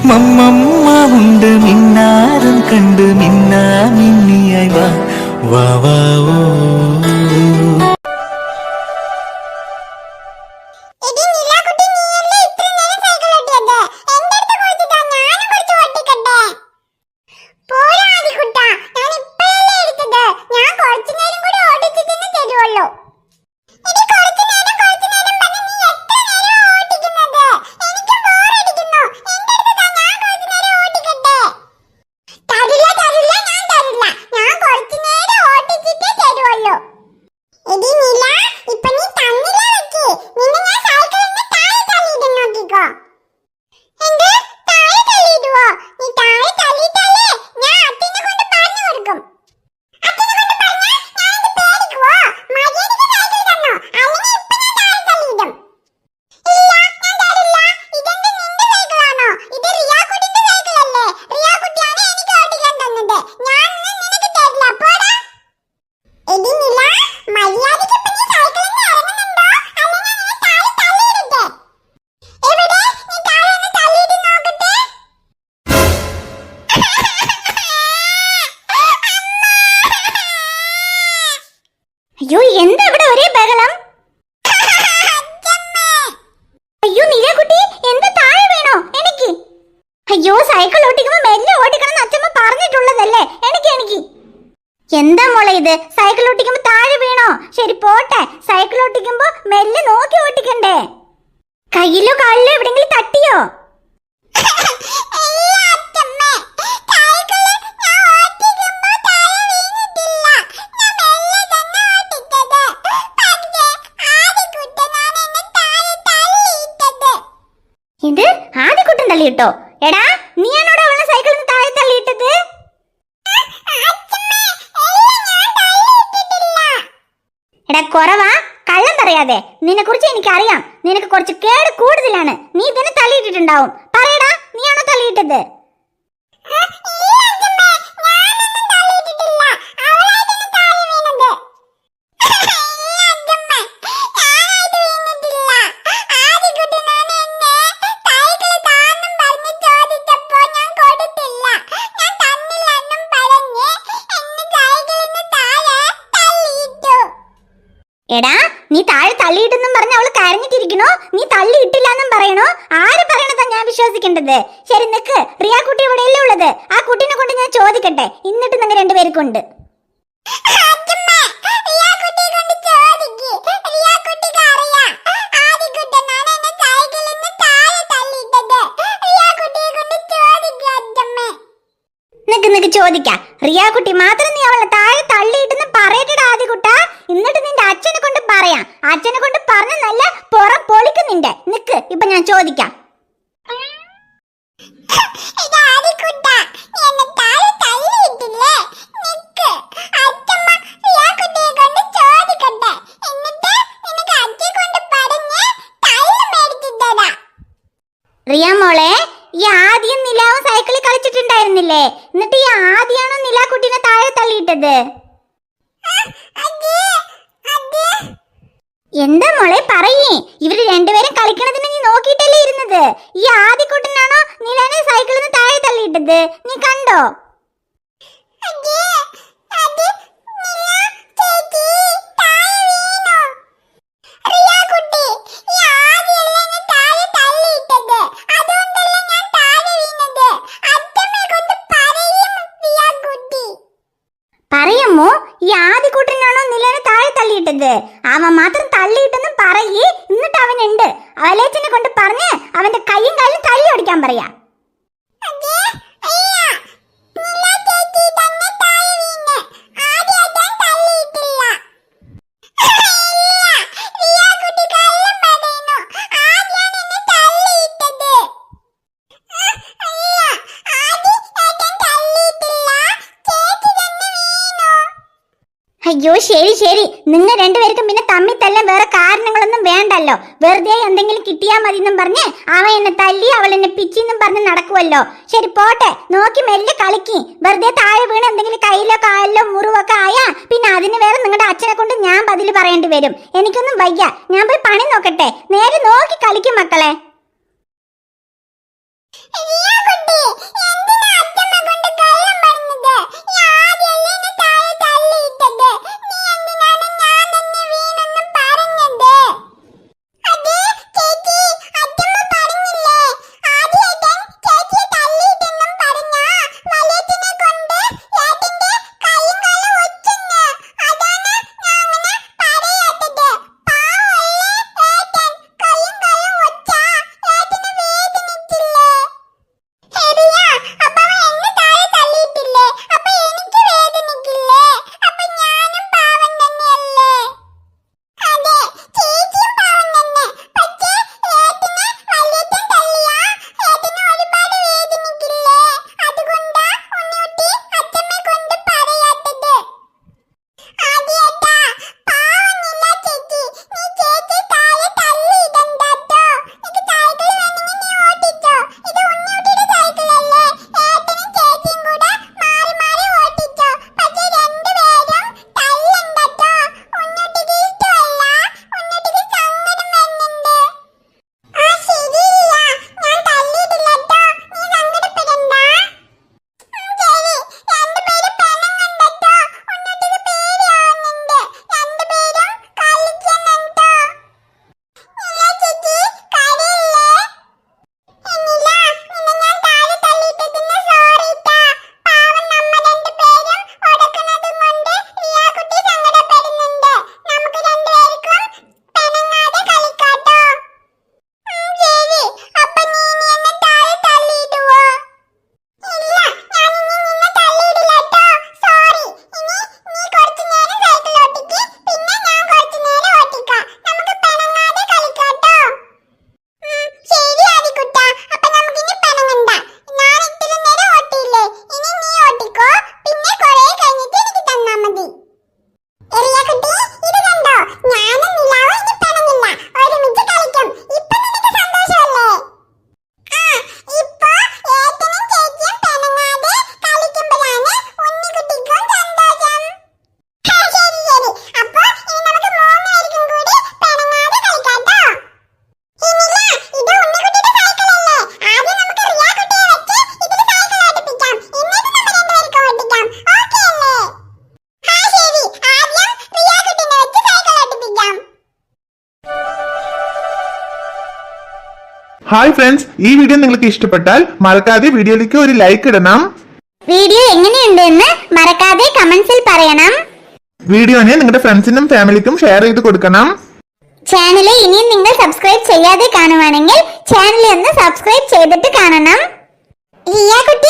മമ്മമ്മ ഉണ്ട് മിന്നാരം കണ്ട് മിന്നാ മിന്നിയായി വാ വാ വാ ഓ. അയ്യോ, എന്താ ഇവിടെ ഒരേ ബഹളം? അയ്യോ നിലക്കുട്ടി, എന്താ താഴെ വീണോ? എനിക്ക് അയ്യോ, സൈക്കിൾ ഓടിക്കുമ്പോ മെല്ലെ ഓടിക്കണം അച്ഛമ്മ പറഞ്ഞിട്ടുള്ളതല്ലേ. എനിക്ക് എന്താ മോളെ ഇത്? സൈക്കിൾ ഓടിക്കുമ്പോ താഴെ വീണോ? ശരി പോട്ടെ, സൈക്കിൾ ഓടിക്കുമ്പോ മെല്ലെ നോക്കി ഓടിക്കണ്ടേ? കയ്യിലോ കാലിലോ എവിടെങ്കിലും തട്ടിയോ? ഇത് ആദ്യക്കുട്ടൻ തള്ളിയിട്ടോ? എടാ, നീയാണോടാ അവളെ സൈക്കിളിൽ താഴെ തള്ളിയിട്ടത്? എടാ കുറവാ, കള്ളം പറയാതെ. നിന്നെ കുറിച്ച് എനിക്കറിയാം. നിനക്ക് കുറച്ച് കേട് കൂടുതലാണ്. നീ ഇതിനെ തള്ളിയിട്ടിട്ടുണ്ടാവും. പറയടാ, നീയാണോ തള്ളിയിട്ടത്? എടാ, നീ താഴെ തള്ളിയിട്ടെന്നും പറഞ്ഞ അവള് കരഞ്ഞിട്ടിരിക്കണോ? നീ തള്ളിയിട്ടില്ലെന്നും പറയണോ? ആര് പറയണതാ ഞാൻ വിശ്വസിക്കേണ്ടത്? ശരി നിക്ക്, റിയ കുട്ടി ഇവിടെയല്ലേ ഉള്ളത്? ആ കുട്ടീനെ കൊണ്ട് ഞാൻ ചോദിക്കട്ടെ, എന്നിട്ട് നിങ്ങൾ രണ്ടുപേർക്കുണ്ട്. നിക്ക് ചോദിക്കാം. റിയ കുട്ടി മാത്രം നീ അവളെ താഴെ തള്ളിയിട്ടെന്ന് പറയട്ടെടാ ആദ്യകുട്ടാ. എന്നിട്ട് നിന്റെ അച്ഛനെ കൊണ്ട് പറയാം. അച്ഛനെ കൊണ്ട് പറഞ്ഞ നല്ല പുറം പൊളിക്കുന്നുണ്ട്. നിക്ക്, ഇപ്പൊ ഞാൻ ചോദിക്കാം. റിയ മോളെ, ഈ ആദ്യം നിലാവും സൈക്കിളിൽ കളിച്ചിട്ടുണ്ടായിരുന്നില്ലേ? എന്നിട്ട് ഈ ആദ്യമാണോ നിലാക്കുട്ടീനെ താഴെ തള്ളിയിട്ടത്? എന്താ മോളെ പറയേ? ഇവര് രണ്ടുപേരും കളിക്കണതിന് നീ നോക്കിയിട്ടല്ലേ ഇരുന്നത്? ഈ ആദ്യക്കുട്ടനാണോ നിലാനെ സൈക്കിളിൽ നിന്ന് താഴെ തള്ളിയിട്ടത്? നീ കണ്ടോ? പറയമ്മോ, ഈ ആദ്യകൂട്ടനാണോ നിലനെ താഴെ തള്ളിയിട്ടത്? അവൻ മാത്രം തള്ളിയിട്ടെന്നും പറയേ. എന്നിട്ട് അവനുണ്ട്, അവലേച്ചനെ കൊണ്ട് പറഞ്ഞ് അവന്റെ കൈയും കാലും തള്ളി ഓടിക്കാൻ പറയാ. അയ്യോ ശരി, നിങ്ങൾ രണ്ടുപേർക്കും പിന്നെ തമ്മിൽ തല്ലാൻ വേറെ കാരണങ്ങളൊന്നും വേണ്ടല്ലോ. വെറുതെ എന്തെങ്കിലും കിട്ടിയാ മതി എന്നും പറഞ്ഞ് അവൻ എന്നെ തല്ലി അവൾ എന്നെ പിച്ചിന്നും പറഞ്ഞ് നടക്കുമല്ലോ. ശരി പോട്ടെ, നോക്കി മെല്ലെ കളിക്കി. വെറുതെ താഴെ വീണ് എന്തെങ്കിലും കയ്യിലോ കാലിലോ മുറിവൊക്കെ ആയാ പിന്നെ അതിന് വേറെ നിങ്ങളുടെ അച്ഛനെ കൊണ്ട് ഞാൻ ബദൽ പറയേണ്ടി വരും. എനിക്കൊന്നും വയ്യ, ഞാൻ പോയി പണി നോക്കട്ടെ. നേരെ നോക്കി കളിക്കും മക്കളെ. ഹായ് ഫ്രണ്ട്സ്, ഈ വീഡിയോ നിങ്ങൾക്ക് ഇഷ്ടപ്പെട്ടാൽ മറക്കാതെ വീഡിയോയിലേക്ക് ഒരു ലൈക്ക് ഇടണം. വീഡിയോ എങ്ങനെയുണ്ടെന്ന് മറക്കാതെ കമന്റ്സിൽ പറയണം. വീഡിയോനെ നിങ്ങളുടെ ഫ്രണ്ട്സിനും ഫാമിലിക്കും ഷെയർ ചെയ്ത് കൊടുക്കണം. ചാനൽ ഇനിയും നിങ്ങൾ സബ്സ്ക്രൈബ് ചെയ്യാതെ കാണുവാണെങ്കിൽ ചാനൽ ഒന്ന് സബ്സ്ക്രൈബ് ചെയ്തിട്ട് കാണണം. ലിയ കുട്ടി